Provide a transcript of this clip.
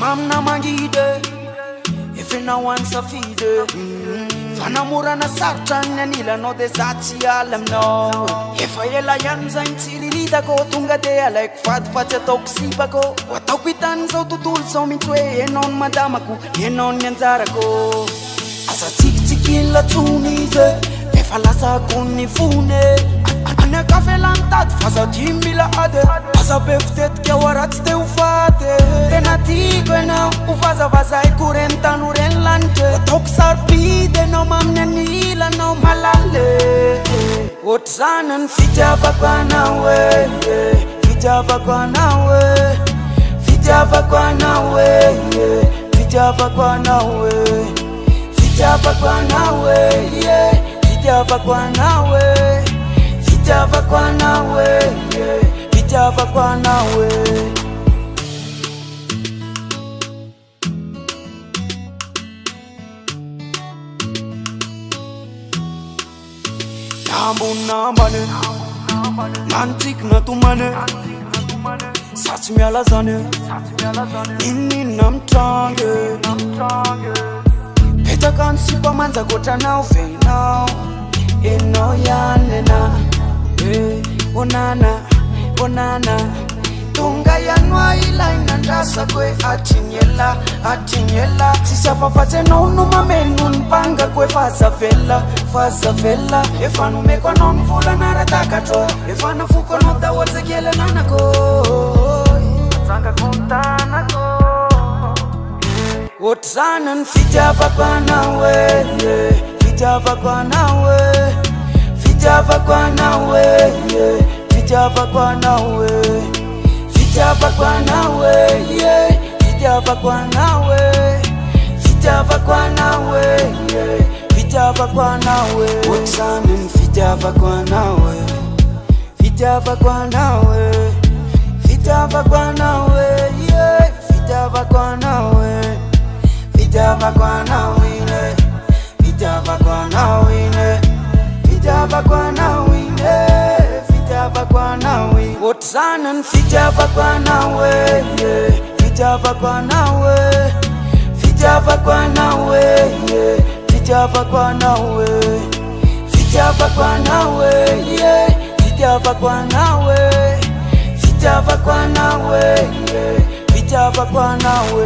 Mamna mangide Ifina wansa fide Fanamura na sartan nila no de zati alam no Ifa yela yanza intiririta ko tunga de like fat fat toxiba ko Watapitan so tutul so mitwe enon madama ko enon yanzara ko Asa tik tik la tunize Ifa lasa kunifune Ane kafe lantat fasa timbila ade Asa beftet kia warat te ufate Tena tigo na ufaza vaza ikurenta nuren lante Otok sarpide no mamne nila no malale Otsanan fitava kwa nawe Fitava kwa nawe Fitava kwa nawe Fitava kwa nawe Fitava kwa nawe Fitava kwa nawe Fitava kwa nawe Fitava kwa nawe Nambu nambane Nantik na tumane Sats miala zane Nini namtange Peta kan sipa manza kota now fe now Eno yanena Onana, onana Tunga yanwa ila inandasa kwe atinyela, atinyela Sisa fafate no numamenu npanga kwe faza vela Efanu mekwa non fula narataka to Efana fuko nota wote kiele nanako Atanga kuntana ko Otsanan fitava kwa nawe Fitava kwa nawe Fitava kwa nawe Fitava kwa nawe Fitava kwa nawe Fitava kwa nawe Fitava kwa nawe Fitava kwa nawe Otsanan fitava kwa nawe Fitava kwa nawe Fitava kwa nawe Fitava kwa nawe Fitava kwa nawe Fitava kwa nawe Fitava kwa nawe Fitava kwa nawe Otsanan fitava kwa nawe Fitava kwa nawe Fitava kwa nawe Fitava kwa nawe Fitava kwa nawe Fitava kwa nawe Fitava kwa nawe Fitava kwa nawe